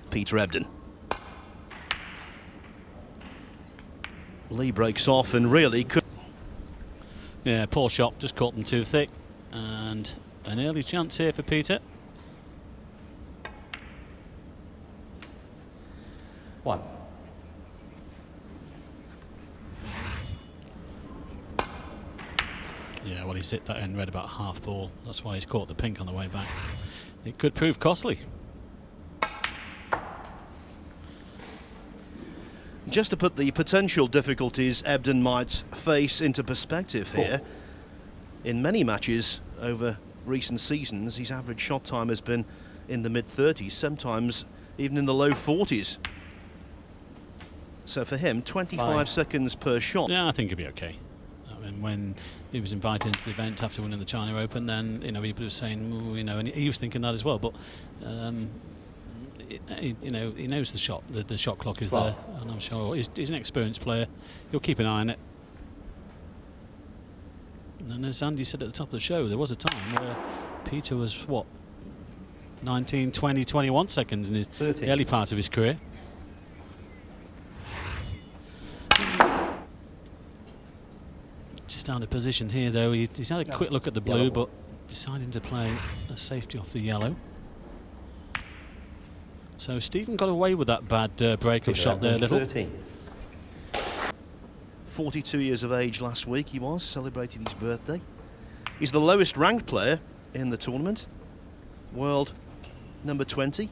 Peter Ebden. Lee breaks off and really could. Yeah, poor shot, just caught them too thick. And an early chance here for Peter. One. Yeah, well, he's hit that end red about half ball. That's why he's caught the pink on the way back. It could prove costly. Just to put the potential difficulties Ebden might face into perspective here, in many matches over recent seasons, his average shot time has been in the mid-30s, sometimes even in the low 40s. So for him, 25 seconds per shot. Yeah, I think he'll be okay. I mean, when he was invited into the event after winning the China Open, then people were saying, ooh, and he was thinking that as well. But he knows the shot clock is there, and I'm sure he's an experienced player. He'll keep an eye on it. And as Andy said at the top of the show, there was a time where Peter was, what, 19, 20, 21 seconds in the early part of his career. Just out of position here, though. He's had a quick look at the blue, but deciding to play a safety off the yellow. So Stephen got away with that bad break-up shot there, little. 42 years of age last week he was, celebrating his birthday. He's the lowest ranked player in the tournament, world number 20.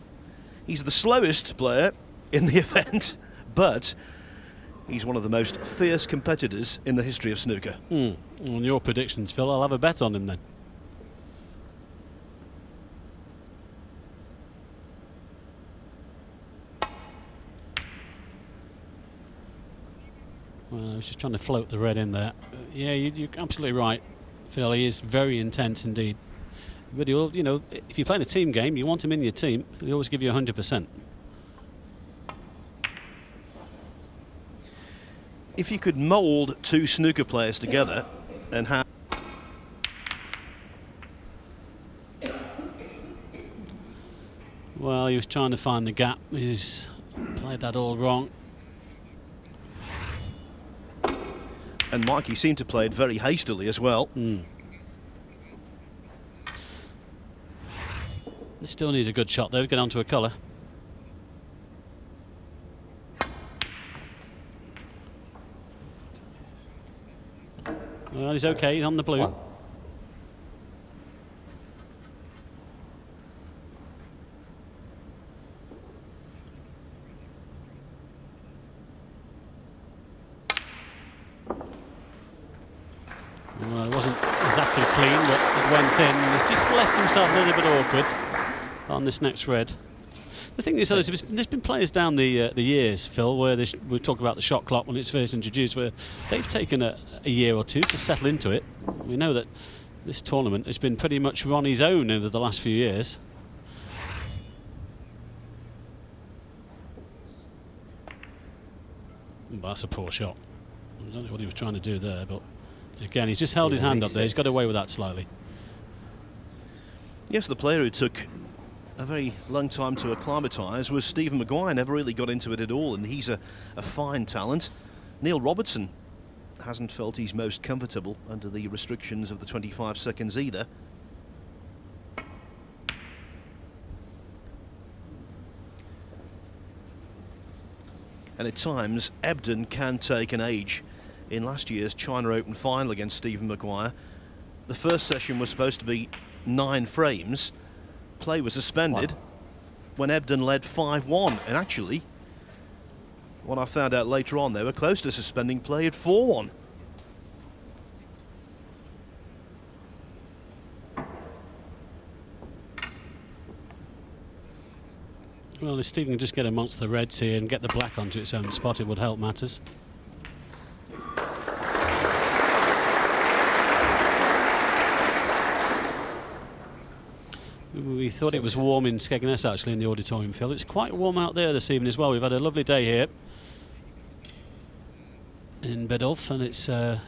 He's the slowest player in the event, but he's one of the most fierce competitors in the history of snooker. On your predictions, Phil, I'll have a bet on him then. Well, I was just trying to float the red in there. Yeah, you're absolutely right, Phil. He is very intense indeed. But he'll, if you're playing a team game, you want him in your team. He'll always give you 100%. If you could mould two snooker players together and have... Well, he was trying to find the gap. He's played that all wrong. And Mikey seemed to play it very hastily as well. He still needs a good shot though to get onto a colour. Well, he's okay, he's on the blue. Well, it wasn't exactly clean, but it went in. He's just left himself a little bit awkward on this next red. The thing is, there's been players down the years, Phil, where we talk about the shot clock when it's first introduced, where they've taken a year or two to settle into it. We know that this tournament has been pretty much on his own over the last few years. But that's a poor shot. I don't know what he was trying to do there, but again, he's just held his hand up there. He's got away with that slightly. Yes, the player who took a very long time to acclimatise was Stephen Maguire. Never really got into it at all, and he's a fine talent. Neil Robertson hasn't felt he's most comfortable under the restrictions of the 25 seconds either. And at times, Ebden can take an age. In last year's China Open final against Stephen Maguire, the first session was supposed to be 9 frames. Play was suspended when Ebden led 5-1, and actually, what I found out later on, they were close to suspending play at 4-1. Well, if Stephen can just get amongst the reds here and get the black onto its own spot, it would help matters. We thought it was warm in Skegness actually in the auditorium, Phil. It's quite warm out there this evening as well. We've had a lovely day here in Biddulph, and it's the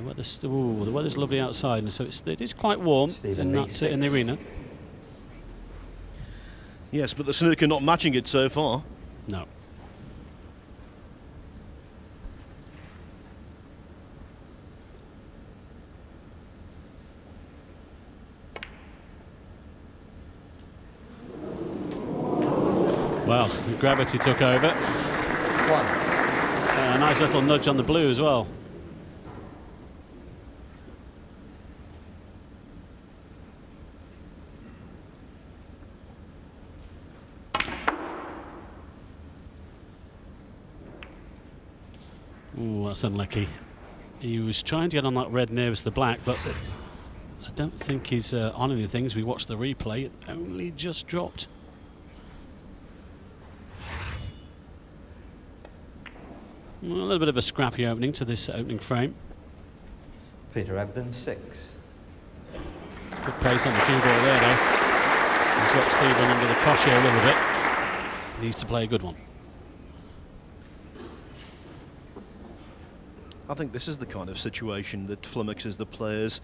weather's lovely outside, and so it is quite warm in the arena. Yes, but the snooker not matching it so far. No. Well, the gravity took over. A nice little nudge on the blue as well. Ooh, that's unlucky. He was trying to get on that red nearest the black, but I don't think he's on anything. As we watch the replay, it only just dropped. Well, a little bit of a scrappy opening to this opening frame. Peter Ebden, 6. Good pace on the cue ball there, though. He's got Stephen under the cosh here a little bit. He needs to play a good one. I think this is the kind of situation that flummoxes the players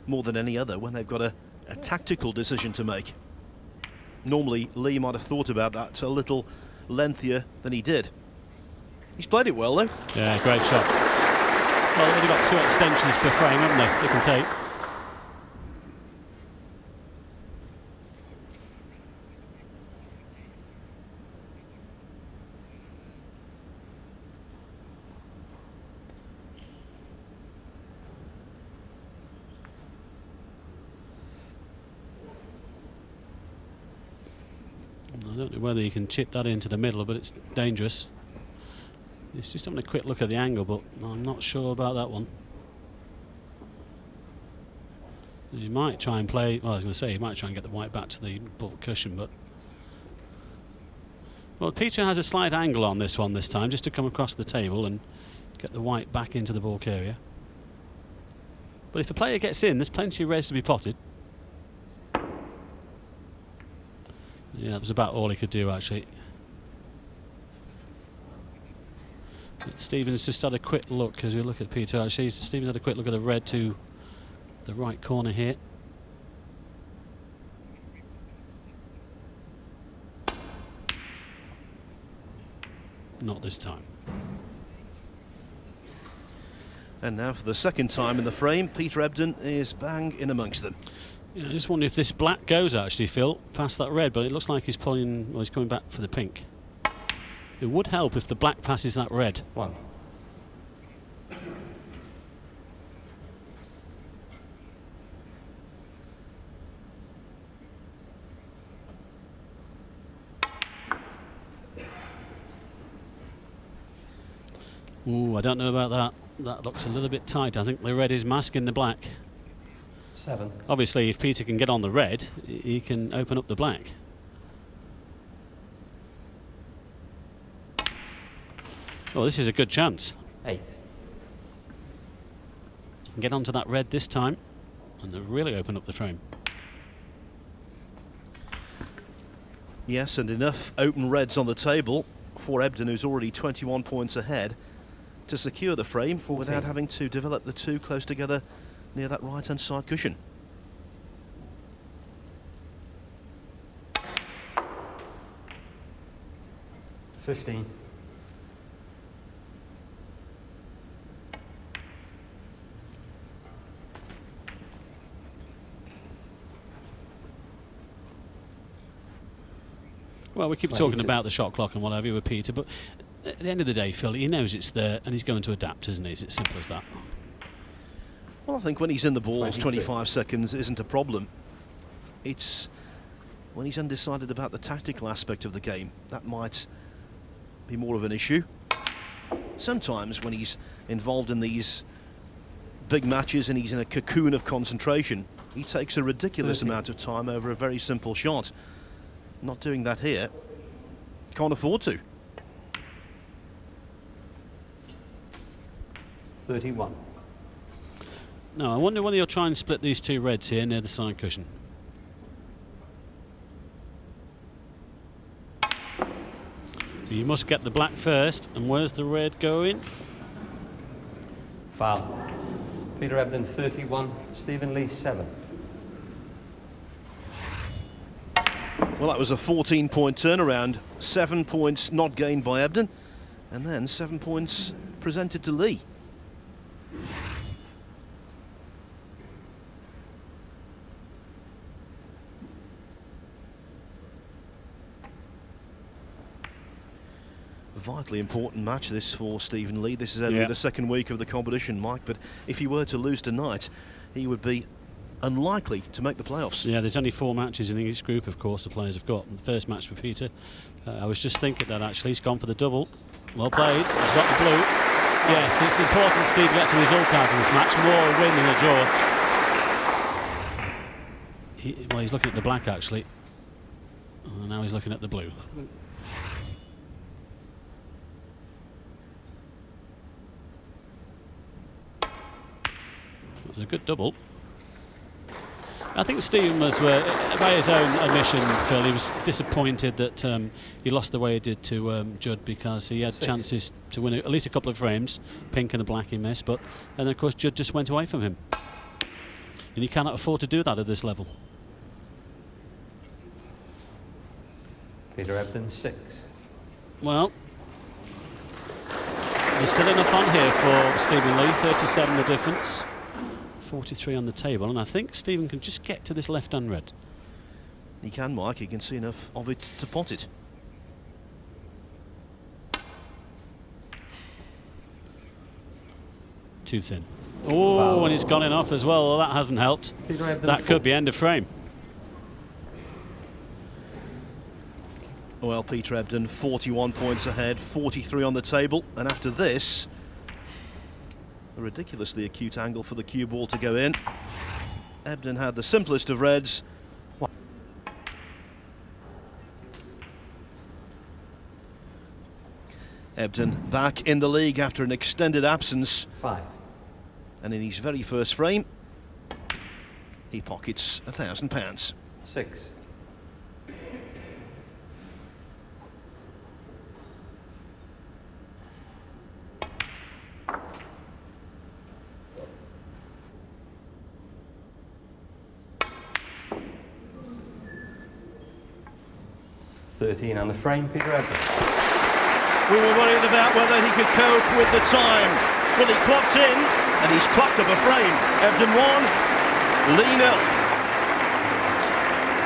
more than any other when they've got a tactical decision to make. Normally, Lee might have thought about that a little lengthier than he did. He's played it well, though. Yeah, great shot. Well, they've only got 2 extensions per frame, haven't they? They can take. I don't know whether you can chip that into the middle, but it's dangerous. He's just having a quick look at the angle, but I'm not sure about that one. He might try and play, well, I was going to say, he might try and get the white back to the ball cushion, but... Well, Peter has a slight angle on this one this time, just to come across the table and get the white back into the balk area. But if the player gets in, there's plenty of reds to be potted. Yeah, that was about all he could do, actually. But Stephen's just had a quick look as we look at Peter. Actually, Stephen's had a quick look at the red to the right corner here. Not this time. And now for the second time in the frame, Peter Ebden is bang in amongst them. Yeah, I just wonder if this black goes, actually, Phil, past that red, but it looks like he's pulling, well, he's coming back for the pink. It would help if the black passes that red. 1. Ooh, I don't know about that. That looks a little bit tight. I think the red is masking the black. 7. Obviously, if Peter can get on the red, he can open up the black. Oh, this is a good chance. 8. He can get onto that red this time and really open up the frame. Yes, and enough open reds on the table for Ebden, who's already 21 points ahead, to secure the frame 14. Without having to develop the 2 close together near that right-hand side cushion. $15. Well, we keep 22. talking about the shot clock and whatever with Peter, but at the end of the day, Phil, he knows it's there and he's going to adapt, isn't he? It's as simple as that. Well, I think when he's in the balls, 23. 25 seconds isn't a problem. It's when he's undecided about the tactical aspect of the game that might be more of an issue. Sometimes when he's involved in these big matches and he's in a cocoon of concentration, he takes a ridiculous 30. amount of time over a very simple shot. Not doing that here. Can't afford to. 31. No, I wonder whether you'll try and split these 2 reds here near the side cushion. You must get the black first, and where's the red going? Foul. Peter Ebden, 31. Stephen Lee, 7. Well, that was a 14-point turnaround. 7 points not gained by Ebden, and then 7 points presented to Lee. Vitally important match this for Stephen Lee. This is only the second week of the competition, Mike, but if he were to lose tonight, he would be unlikely to make the playoffs. Yeah, there's only 4 matches in each group, of course, the players have got. And the first match for Peter, I was just thinking that actually he's gone for the double. Well played, he's got the blue. Yes, it's important Steve gets a result out of this match, more a win than a draw. Well, he's looking at the black actually, and now he's looking at the blue. It was a good double. I think Stephen was, by his own admission, Phil, he was disappointed that he lost the way he did to Judd, because he had chances to win at least a couple of frames. Pink and the black he missed, but and of course Judd just went away from him, and he cannot afford to do that at this level. Peter Ebden, 6. Well, there's still enough on here for Stephen Lee. 37 the difference. 43 on the table, and I think Stephen can just get to this left-hand red. He can, Mike. He can see enough of it to pot it. Too thin. Oh, and it's gone in off as well. Well, that hasn't helped. That could be end of frame. Well, Peter Ebden 41 points ahead, 43 on the table, and after this, a ridiculously acute angle for the cue ball to go in. Ebden had the simplest of reds. Ebden back in the league after an extended absence. 5. And in his very first frame, he pockets £1,000. 6. $13 on the frame, Peter Ebden. We were worried about whether he could cope with the time. Well, he clocked in, and he's clocked up a frame. Ebden 1, Lee 0.